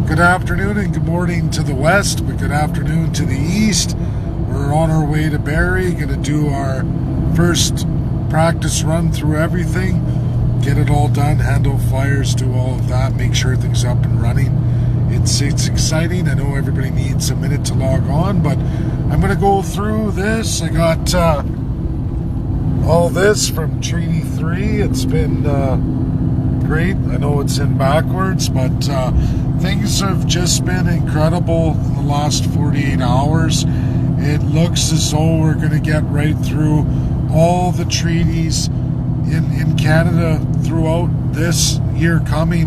Good afternoon and good morning to the west, but good afternoon to the east. We're on our way to Barrie, going to do our first practice run through everything, get it all done, handle fires, do all of that, make sure everything's up and running. It's exciting. I know everybody needs a minute to log on, but I'm going to go through this. I got all this from Treaty 3. It's been great. I know it's in backwards, but things have just been incredible in the last 48 hours. It looks as though we're going to get right through all the treaties in Canada throughout this year coming,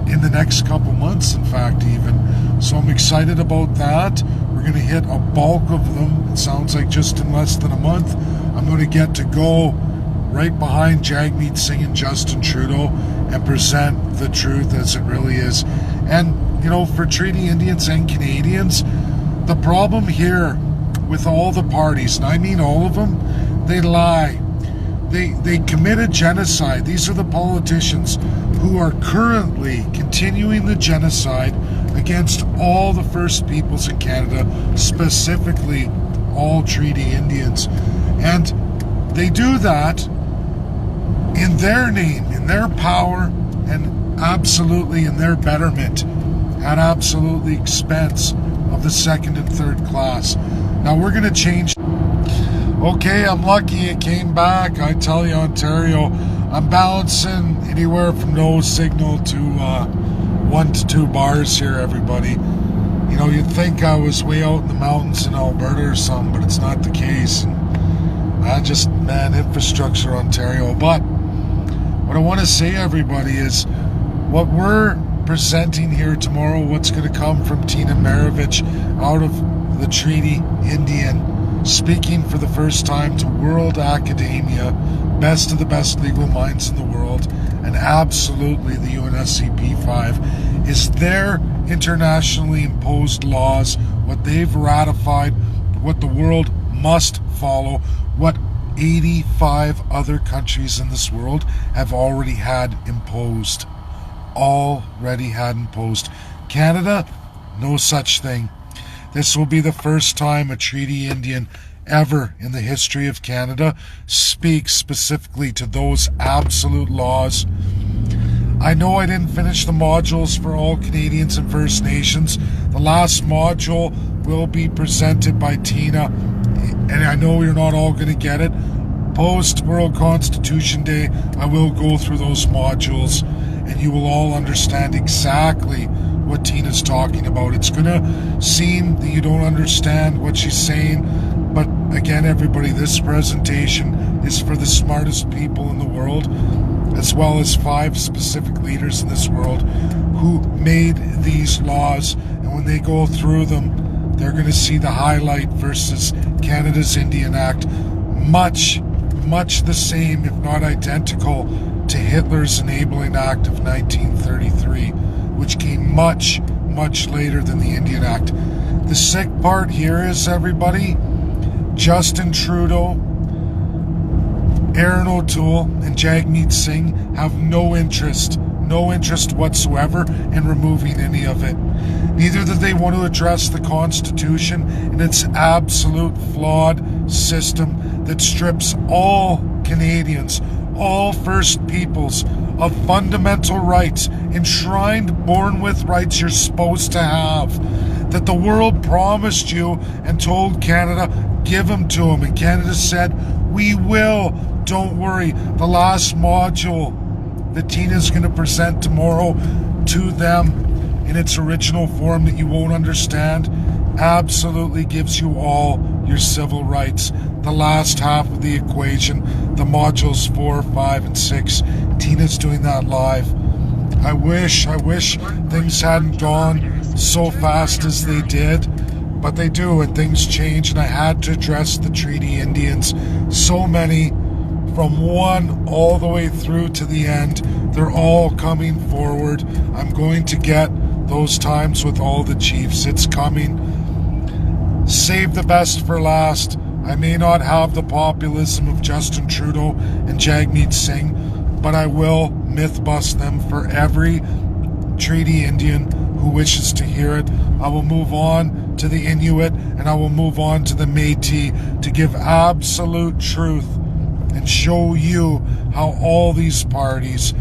in the next couple months, in fact, even. So I'm excited about that. We're going to hit a bulk of them. It sounds like just in less than a month. I'm going to get to go right behind Jagmeet Singh and Justin Trudeau and present the truth as it really is. And, you know, for Treaty Indians and Canadians, the problem here with all the parties, and I mean all of them, they lie. They committed genocide. These are the politicians who are currently continuing the genocide against all the First Peoples in Canada, specifically all Treaty Indians. And they do that in their name, in their power, and absolutely in their betterment, at absolutely expense of the second and third class. Now we're going to change. Okay, I'm lucky it came back. I tell you, Ontario, I'm balancing anywhere from no signal to 1 to 2 bars here, everybody. You know, you'd think I was way out in the mountains in Alberta or something, but it's not the case. And infrastructure, Ontario. But what I want to say, everybody, is what we're presenting here tomorrow, what's going to come from Tina Maravich out of the Treaty Indian, speaking for the first time to world academia, best of the best legal minds in the world, and absolutely the UNSCP 5, is their internationally imposed laws, what they've ratified, what the world must follow, what 85 other countries in this world have already had imposed. Canada, no such thing. This will be the first time a Treaty Indian ever in the history of Canada speaks specifically to those absolute laws. I know I didn't finish the modules for all Canadians and First Nations. The last module will be presented by Tina, and I know you're not all going to get it. Post World Constitution Day, I will go through those modules, and you will all understand exactly what Tina's talking about. It's going to seem that you don't understand what she's saying, but again, everybody, this presentation is for the smartest people in the world, as well as 5 specific leaders in this world who made these laws, and when they go through them, they're going to see the highlight versus Canada's Indian Act, much the same, if not identical, to Hitler's Enabling Act of 1933, which came much later than the Indian Act. The sick part here is, everybody, Justin Trudeau, Aaron O'Toole, and Jagmeet Singh have no interest whatsoever in removing any of it. Neither do they want to address the Constitution and its absolute flawed system that strips all Canadians, all First Peoples, of fundamental rights, enshrined, born with rights you're supposed to have, that the world promised you and told Canada, give them to them. And Canada said, we will, don't worry. The last module that Tina's going to present tomorrow to them in its original form that you won't understand absolutely gives you all your civil rights. The last half of the equation, the modules 4, 5, and 6, Tina's doing that live. I wish things hadn't gone so fast as they did, but they do, and things change, and I had to address the Treaty Indians. So many, from one all the way through to the end, they're all coming forward. I'm going to get those times with all the chiefs. It's coming. Save the best for last. I may not have the populism of Justin Trudeau and Jagmeet Singh, but I will myth bust them for every Treaty Indian who wishes to hear it. I will move on to the Inuit, and I will move on to the Métis to give absolute truth and show you how all these parties,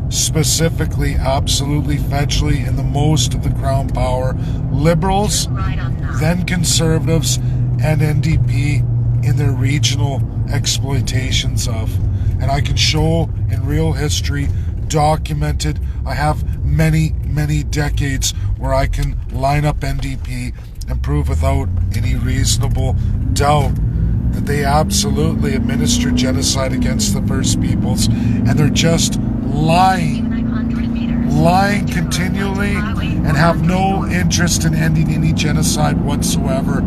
specifically absolutely federally in the most of the Crown power, Liberals, then Conservatives, and NDP in their regional exploitations of. And I can show in real history, documented, I have many decades where I can line up NDP and prove without any reasonable doubt that they absolutely administered genocide against the First Peoples, and they're just lying continually and have no interest in ending any genocide whatsoever.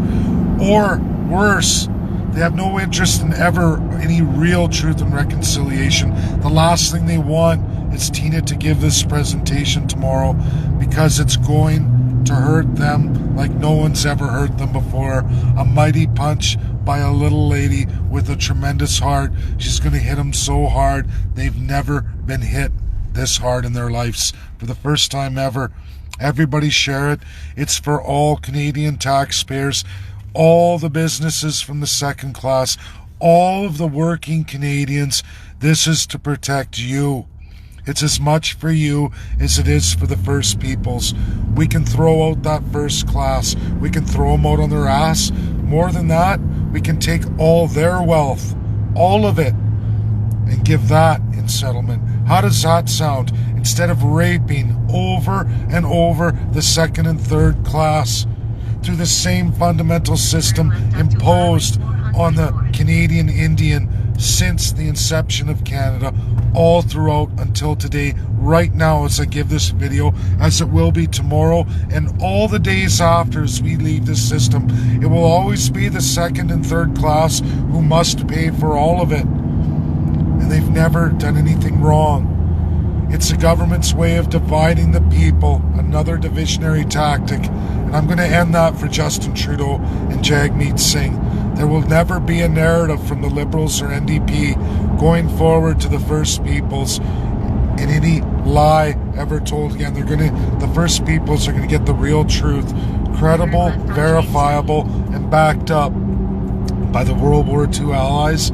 Or worse, they have no interest in ever any real truth and reconciliation. The last thing they want is Tina to give this presentation tomorrow, because it's going to hurt them like no one's ever hurt them before. A mighty punch by a little lady with a tremendous heart. She's going to hit them so hard they've never been hit this hard in their lives for the first time ever. Everybody share it. It's for all Canadian taxpayers, all the businesses from the second class, all of the working Canadians. This is to protect you. It's as much for you as it is for the First Peoples. We can throw out that first class. We can throw them out on their ass. More than that, we can take all their wealth, all of it, and give that in settlement. How does that sound? Instead of raping over and over the second and third class through the same fundamental system imposed on the Canadian Indian since the inception of Canada, all throughout until today, right now as I give this video, as it will be tomorrow, and all the days after as we leave this system. It will always be the second and third class who must pay for all of it. And they've never done anything wrong. It's the government's way of dividing the people, another divisionary tactic. And I'm going to end that for Justin Trudeau and Jagmeet Singh. There will never be a narrative from the Liberals or NDP going forward to the First Peoples in any lie ever told again. The First Peoples are going to get the real truth, credible, verifiable, and backed up by the World War II allies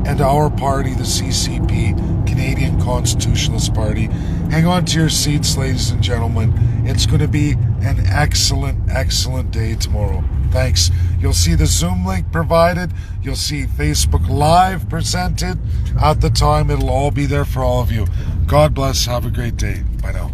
and our party, the CCP, Canadian Constitutionalist Party. Hang on to your seats, ladies and gentlemen. It's going to be an excellent day tomorrow. Thanks. You'll see the Zoom link provided. You'll see Facebook Live presented at the time. It'll all be there for all of you. God bless. Have a great day. Bye now.